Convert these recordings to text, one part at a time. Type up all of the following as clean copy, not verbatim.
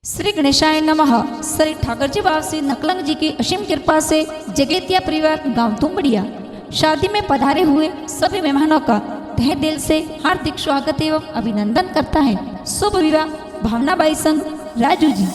श्री गणेशाय नमः। श्री ठाकर जी बाबा से नकलंग जी की असीम कृपा से जगेतिया परिवार गांव तुंबड़िया शादी में पधारे हुए सभी मेहमानों का तहे दिल से हार्दिक स्वागत एवं अभिनंदन करता है शुभ विवाह भावनाबाई संग राजू जी।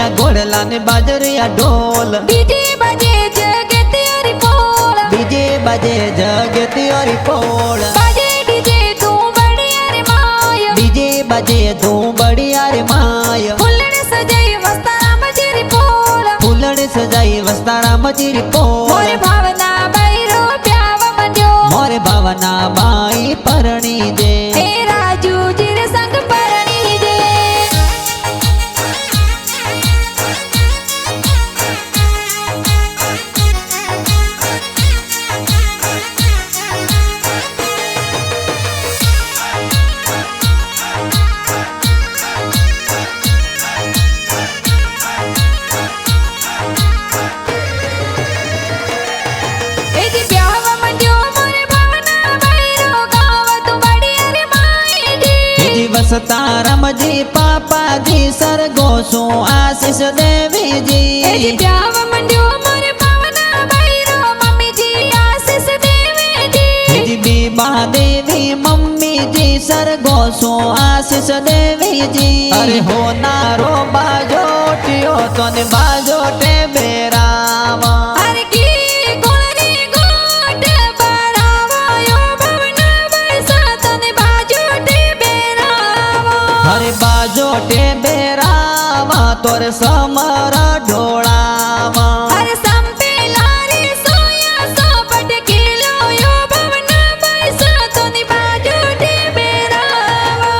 घोड़ला ने बाजरिया ढोल डीजे बजे जगतियारी पोल, डीजे बजे जगतियारी पोल, बजे डीजे तू बढ़िया रे माय, डीजे बजे तू बढ़िया रे माय। फुल्लड़ सजाई वस्तारा मजीरी पोल, फुल्लड़ सजाई वस्तारा मजीरी पोल। मोरे भावना बाई रो प्याव मंजो, मोरे भावना बाई परणी दे, हे राजू जी रे संग परणी दे। वसतारम जी पापा जी सरगोसो आशीष देवी जी। प्याव मंडियो मोरे पावना भैरो मम्मी जी आशीष देवी जी। बीबा देवी मम्मी जी सरगोसो आशीष देवी जी। अरे हो नारो बाजोटियो तोने बाजोटे बेरावा, अरे की गोलरी गोट बरावा यो भवना बैसा तने बाजोटे बेरावा। अरे बाजोटे बेरावा तोरे समरा ढोलावा। अरे संपे लारी सोया सो बट किलो यो भवना बैसा तने बाजोटे बेरावा।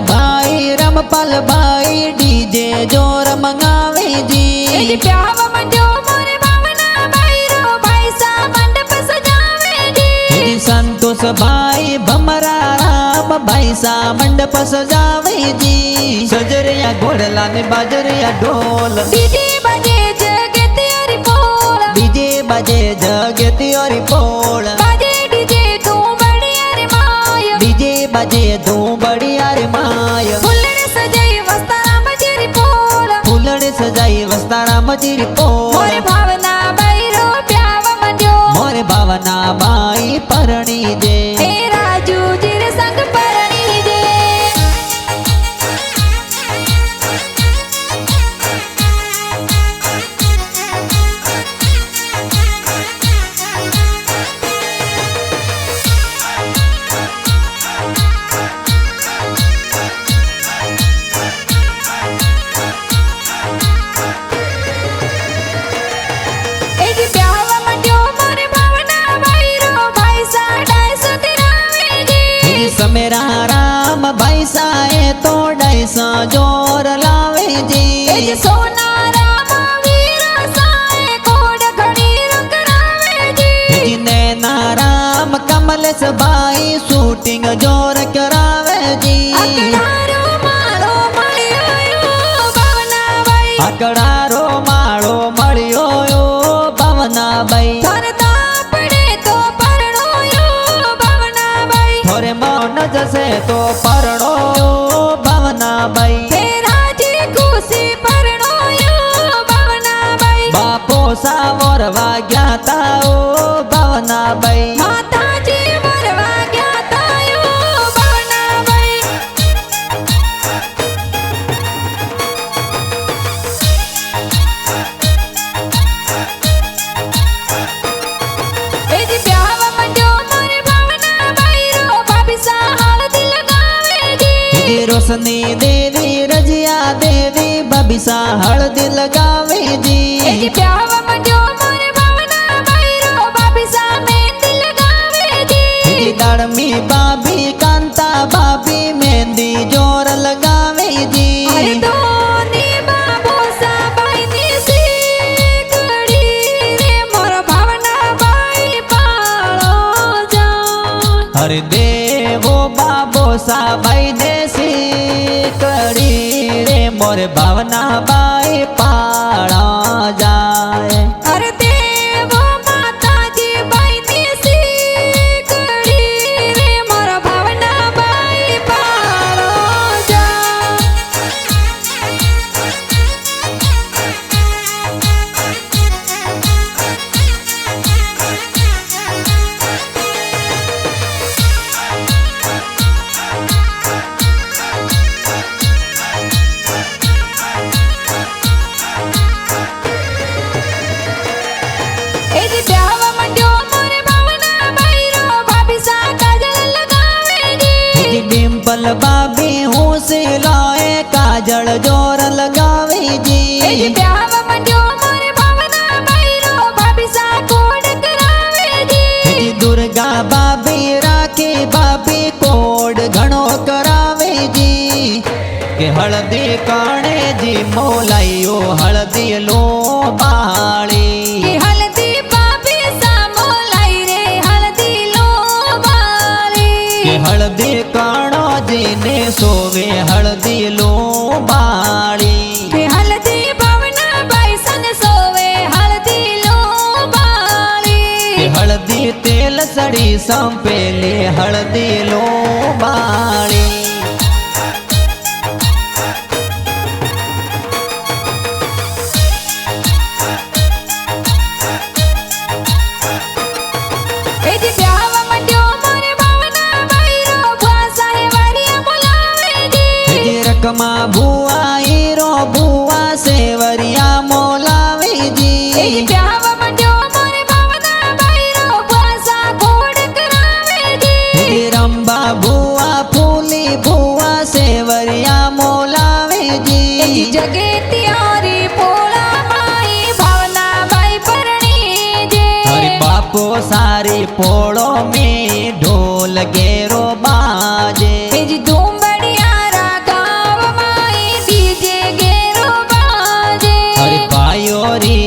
भाई रमपाल भाई डीजे जोर मंगावे जी। प्याव मंजो मोरे भावना भाई रो भाई सा मंडप सजावे जी। संतोष भाई भमरा राम भाई सा मंडप सजावे जी। सजरिया घोड़ला ने बाजरिया ढोल, डीजे बजे जगतियारी पोल, डीजे बजे जगतियारी पोल, बजे डीजे तू बढ़िया रे माय, डीजे बजे तू बढ़िया रे माय। फुल्लड़ सजाई वस्तारा मजीरी पोल, फुल्लड़ सजाई वस्तारा मजीरी पोल। मोरे भावना बाई रो प्याव मंजो, मोरे भावना बाई परणी दे, हे राजू जी रे संग परणी दे। मेरा राम भाई साए तो डाइसा जोर लावे जी। सोना राम वीरा साए कोड घड़ी रंगरावे जी। नैना राम कमल भाई शूटिंग जोर करावे जी। अकड़ारो मारो मळियो भावना बाई, अकड़ारो मारो मळियो भावना बाई। थरता पड़े तो परणो यो भावना बाई, थोरे मौन जसे तो परणो भावना बाई। तेरा जी खुशी परणो यो भावना बाई। बापो सावर वाग्याता ओ भावना बाई। माता जी वरवा ज्ञाता यो भावना बाई। प्याव मंजो मोरे भावना बाई रो भाभी सा हल्दी लगावे जी। रोशनी देवी रजिया देवी बबिसा हल्दी लगावे जी। प्याव मंजो मोरे भावना बाई रो भाभी सा मेहंदी लगावे जी। दाड़मी बाबी कांता बाबी मेहंदी जोर लगावे साबाई देसी कड़ी रे मोर भावना बाई पाड़ा जाए। अरे देवो माताजी बाई देसी कड़ी रे मोर भावना बाई पाड़ो जा। डिम्पल बाबी हूँ से लाए काजल जोर लगावे जी। ब्याह मंडियो मोरे भावना भैरो भाभी सा कोड करावे जी। दुर्गा बाबी राखी बाबी कोड घणो करावे जी। के हळदी काणे जी मोलाइयो हळदी लो बाळी। के हल्दी बाबी सा मोलाई रे हल्दी लो बाली। के हळदी काणो जी ने सोवे हळदी लो बाळी। के हल्दी भावना बाई सन सोवे हल्दी लो बाली। के हळदी तेल सड़ी संपेले हळदी लो बाळी। रकमा बुआ हीरो बुआ सेवरिया मोलावे जी। ब्याह मंडियो मोरे भावना भैरो बुआ कोड करावे जी। रंबा बुआ फूली बुआ सेवरिया मोलावे जी। जगे तियारी पोला माई भावना बाई परणी जे। हरे बापो सारी पोड़ो में ढोल गेरो बाजे। धूम बढ़िया गाँव माई डीजे गेरो बाजे। हरे पायोरी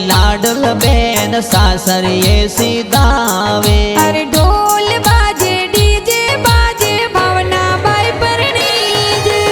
लाडल बेन सासर ये सीधावे। अरे ढोल बाजे डीजे बाजे भावना बाई परणी जे।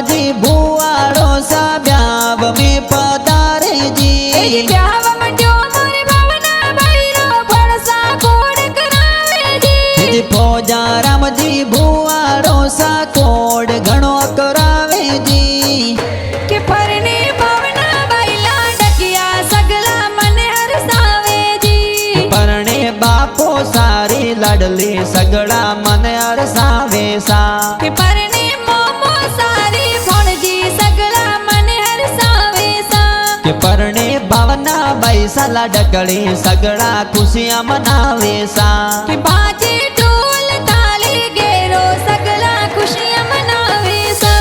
जी बुआड़ो सा ब्याव में पधारे जी। ब्याह मंडियो मोरे भावना भैरो बरसा कोड करावे जी। फौजा राम जी बुआड़ो सा कोड घणो करावे जी। के परने भावना बैला डकिया सगला मन हरसावे जी। परणे बापो सारी लडली सगड़ा मन हरसावे सा। के परने मोमो सारी भोणजी सगला मन हरसावे सा। के परणे भावना बैसला डकड़ी सगड़ा खुशियां मनावे सा। के बाजे ढोल ताली गेरो सगला खुशियां मनावे सा।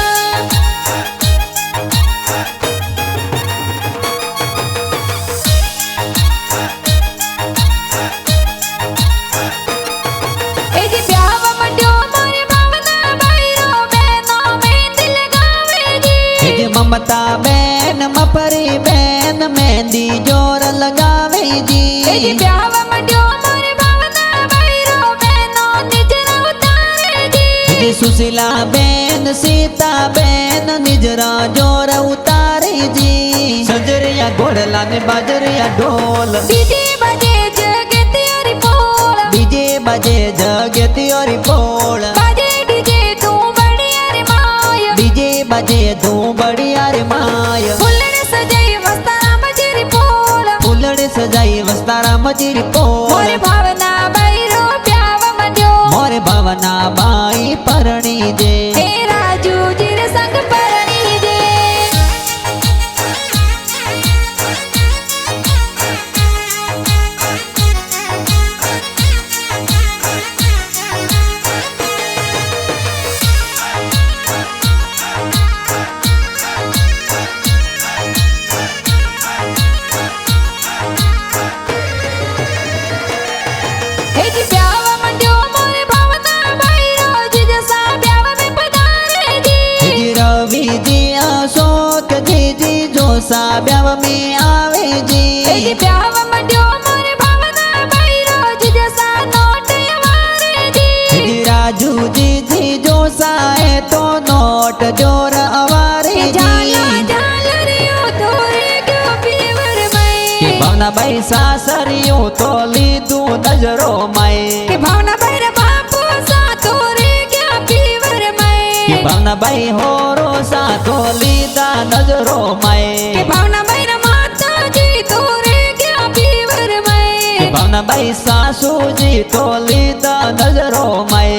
ममता बैन मपरी बैन मेहंदी जोर लगावे जी। ब्याह मंडियो मोरे भावना भैरो बहनो निजरा उतारे जी। सुशीला बैन सीता बैन निजरा जोर उतारे जी। सजरिया घोड़ला ने बाजरिया ढोल। डीजे बजे जगती और पोल। डीजे बजे जगती और पोल। बाजे डीजे तू बढ़िया रे माय। डीजे बजे तू बढ़िया रे माय। फुल्लड़ सजाई वस्तारा मजरी पोल। फुल्लड़ सजाई वस्तारा मजरी पोल। मोरे भावना भैरो ब्याह मंडियो मोरे भावना बाई परणी जे। हे राजू जीर संग परणी जे। ब्याव में आवे जी। जी ब्याव मंड्यो मोरे भावना भाई रोज जसा नोट अवारे जी। राजू जी जो साए तो नोट जोर अवारे जी। भावना भाई सासरियो तो लीधू नजरो माए। भावना भाई रे बापू सा तोरे क्या पीवर मैं। भावना भाई होरो सा तो लीधा नजरो माए। भावना भाई रे माता जी तोरे क्या पीवर मैं। भावना भाई सासू जी तो लीधा नजरो माए।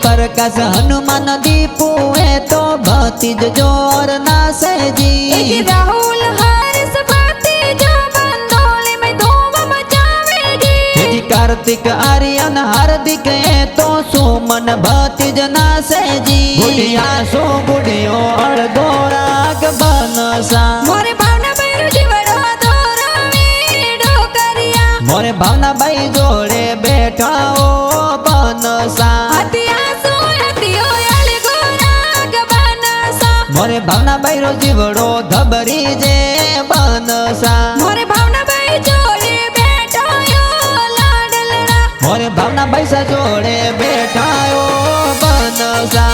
प्रकाश हनुमान दीपू है तो भतीज जोर नासे जी। राहुल हारिस भतीज बंदोली में धूम मचावे जी। कार्तिक आर्यन हार्दिक है तो सुमन भतीज नासे जी। बुढ़िया सो बुढ़ियो अड़गो राग बनसा। मोरे भावना भाई जीवड़ो दोरो वीडो करिया। मोरे भावना भाई जोड़े बैठा ओ बनसा। मोरे भावना भाई रो जीवड़ो धबरी जे बनसा। मोरे भावना भाई जोड़े बैठा यो लाडलड़ा। मोरे भावना भाई सा जोड़े बैठा यो बनसा।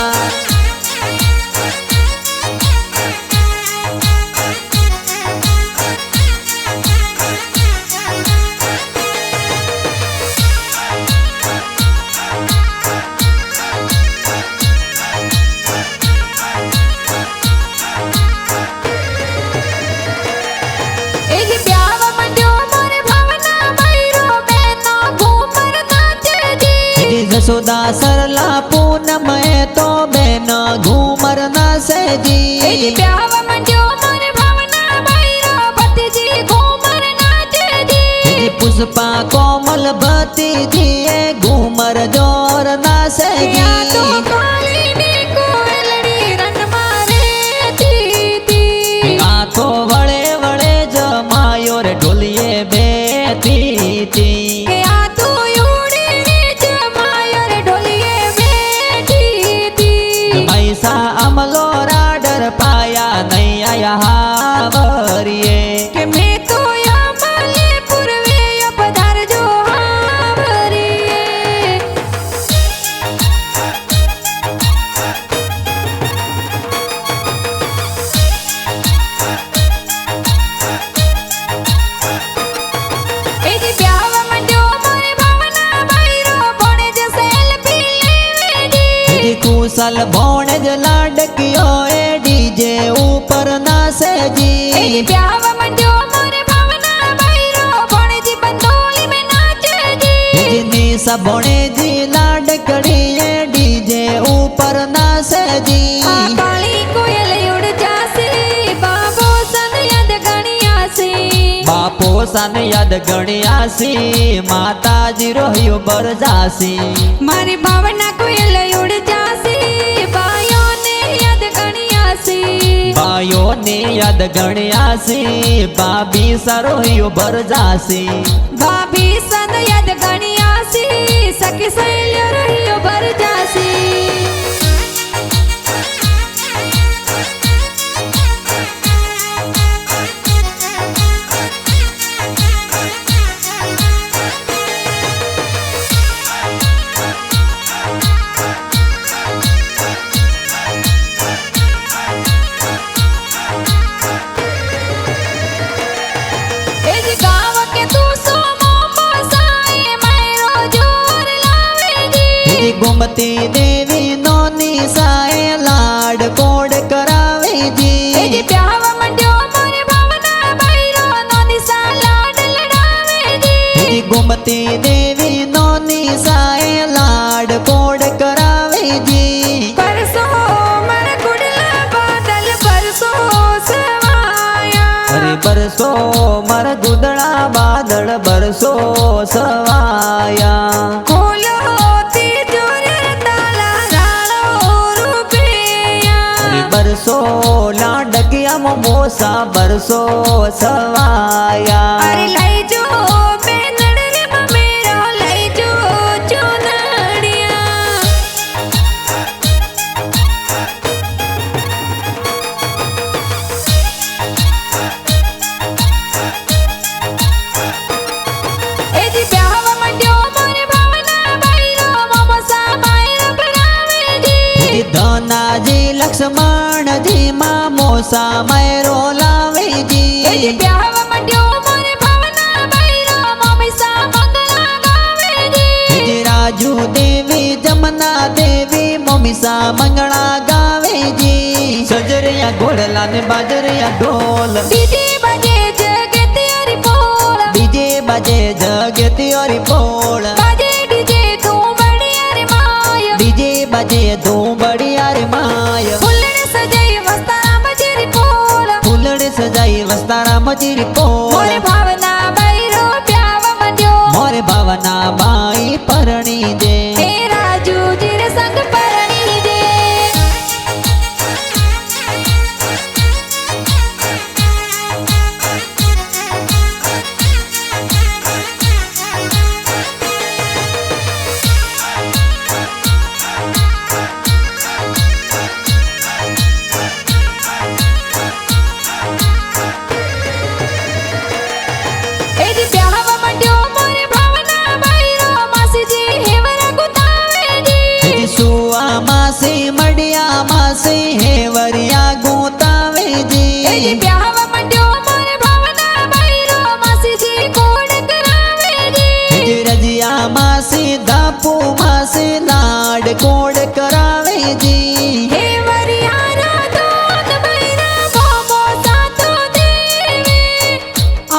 यशोदा सरला पूनम है तो बेन घूमर नासे जी। ब्याव मंड्यो मोरे भावना भाई रो भतीजी घूमर नाचे जी। पुष्पा कोमल भतीजी है घूमर जोर नासे जी। तो कालीनी कोयलड़ी रन मारे थी। आंखो वळे वळे जमायो रे ढोलिए बेती थी। अमलो राडर पाया नहीं आया हावरिए। के मैं तो अमले पूर्वे पधार जो हावरिए। एजी ब्याव मंड्यो मोरे भावना भाई रो बोने जे सेल्फी लेवे जी। कुशल भोणे ज लाडकियो ए डीजे ऊपर नासे जी। ब्याव मंड्यो मोरे भावना भाई रो बोने जी बंदोली में नाचे जी। निशा भोणे जी लाडकड़ी ए डीजे ऊपर नासे जी। काली कोयल उड़ जासी बाबो सन याद गणियासी। बापो सन याद गणियासी माता जी रोहियो बर जासी। मारी भावना कोयल उड़ जासी बायो ने याद गणियासी। बायो ने याद गणियासी बाबी सरोहियो बर जासी। भाभी सन याद गणियासी सखी सहेलियो रहियो बर जासी। गोमती देवी नोनी साए लाड कोड करावे जी। ब्याव मंड्यो मोरे भावना भाई रो नोनी सा लाड लड़ावे जी। गोमती देवी नोनी साए लाड कोड करावे जी। परसो मन गुडला बादल परसो सवाया। अरे बरसो मर गुदड़ा बादल बरसो सवाया। खोलो तिजोरी ताला राड़ो बरसो लाडकिया मोसा बरसो सवाया। अरे लई जो बेनड़ रे मेरा लई जो चुनड़िया। ए जी ब्याह मंड्यो मोरे भावना बाईरो मोसा बाईरो बनावे जी। धना जी लक्ष्मण जी मोसा मैरो लावे जी। ए जी ब्याह मंड्यो मोरे भावना बाईरो मोसा मंगला गावे जी। राजू देवी जमुना देवी मोमिसा मंगला गावे जी। सजरिया घोड़ला ने बाजरिया ढोल डीजे बजे जगती और बोल। डीजे बजे जगती और बोल। बाजे डीजे तू बढ़िया रे माय। डीजे बजे तू बढ़िया रे माय। फुलड़े सजाई वस्तारा मजेरी पोल। फुलड़े सजाई वस्तारा मजेरी पोल। मोरे भावना बाईरो ब्याह मंड्यो मोरे भावना बाई परणी दे। हे राजू जी रे संग परणी दे। ए जी ब्याह मंड्यो मोरे भावना बाईरो मासी जी हेवरा गुतावे जी। सुआ मासी मडिया मासी हेवरिया गोतावे जी। ए जी ब्याह मंड्यो मोरे भावना बाईरो मासी जी कोड करावे जी। रजिया मासी दापू मासी लाड कोड करावे जी। हेवरिया राधोन बैरा मोमो सातो देवे।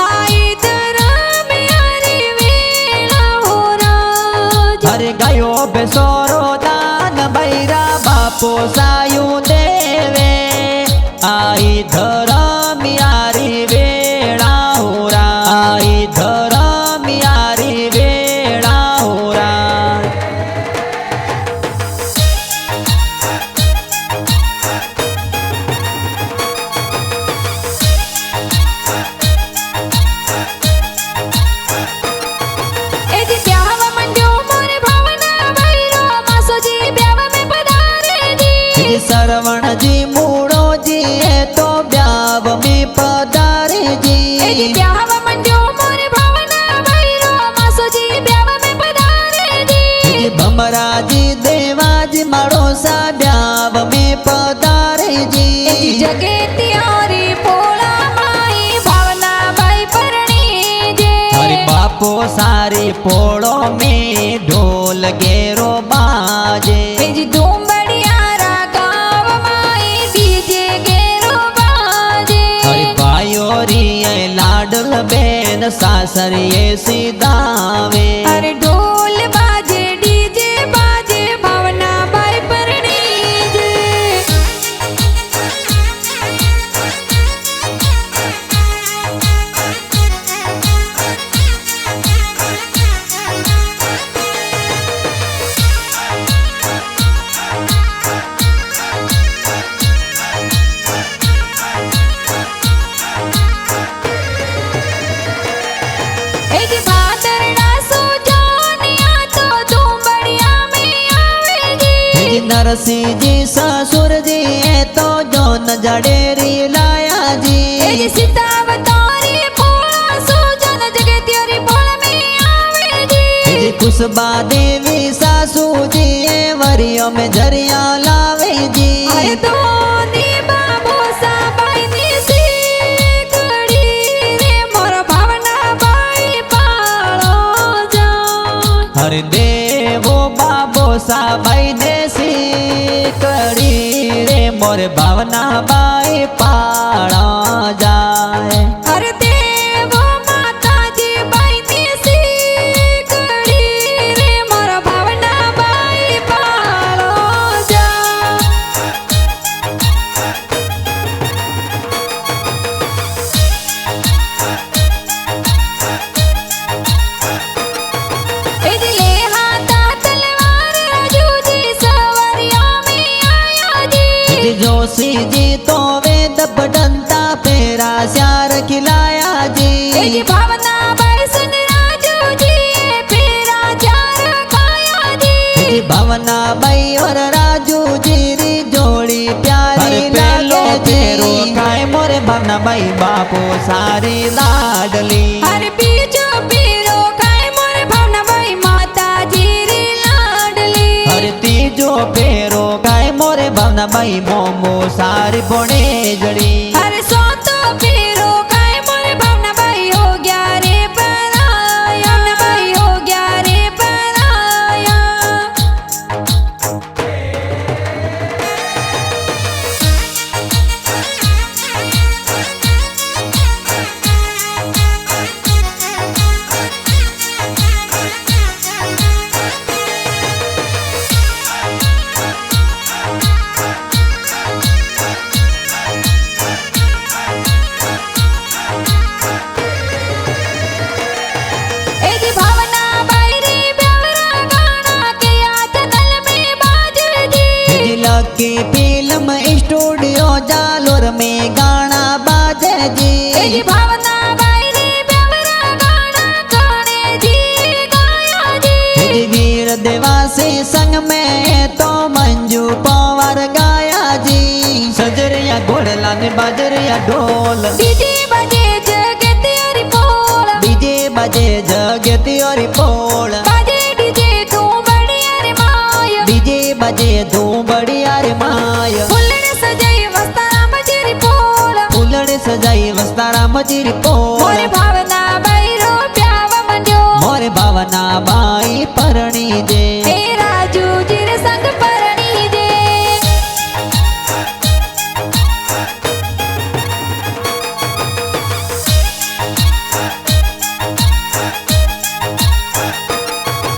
आई धरम यारी वेला हो राज। हरे गायो बेसोरो दान बैरा बापो सायु देवे। आई धरम यारी वेळा होरा। आई धरम यारी वेळा होरा। ए जी ब्याह मंड्यो मोरे भावना बाईरो मासो जी ब्याह में पधारे जी। सरवण जी मूड़ो जी है तो ब्याव में पधारे ए जी जी। ब्याह मंड्यो मोरे भावना बाईरो मासो जी ब्याह में पधारे जी। भमरा जी देवा जी मड़ोसा ब्याव में पधारे ए जी जी। जगे तियारी पोला माई भावना बाई परणी जे। हरि बापो सारी पोड़ो में ढोल गेरो बाजे। ए जी डूमड़िया रा गाँव माई डीजे गेरो बाजे। हरि भाइयो री लाडल बेन सासर ये सीधावे। अरे ढोल बाजे डीजे बाजे भावना बाई परणी जे। ए जी भादरड़ा सो जोनिया तो डूमड़िया में आवे जी। नरसिंह जी ससुर जी है तो जो न जडेरी लाया ए जी जी। सीतावतारी पोला सो जन जगे तियारी पोला में आवे जी। कुसबा देवी सासू जी है वरियों में झरिया लावे जी। अरे दोनी बाबो सा बाई नी सी कड़ी रे मोर भावना बाई पालो जा। हर देवो बाबो साबाई देसी कड़ी रे मोर भावना बाई पाड़ा जाए। अरे देवो माता जी बाई नी सी कड़ी रे मोर भावना बाई पालो जा। जोशी जी भावना बाई और राजू जीरी जोड़ी प्यारी लागे जी काय मोरे भावना बाई बापू सारी लाडली अरे बीजो पीरो काय मोरे भावना बाई माता जीरी लाडली अरे तीजो पेरो काय मोरे भावना बाई मोमो सारी बोणे जड़ी अरे सोतो पीरो काय मोरे भावना बाई हो गया रे पराया बाई हो गया रे पराया की फिल्म स्टूडियो जालोर में गाना बाजे जी भावना बाई प्यारा गाना गाने जी गाया जी वीर देवासी संग में तो मंजू पवार गाया जी सजरिया घोड़ला ने बाजरिया ढोल डीजे बजे जगती और पोल डीजे बजे जगती और पोल बजे डीजे तू बड़ी अरे माया डीजे बजे तू बड़ी अरे माया फुलड़े सजाई वस्तारा मजरी पोल फुलड़े सजाई वस्तारा मजरी पोल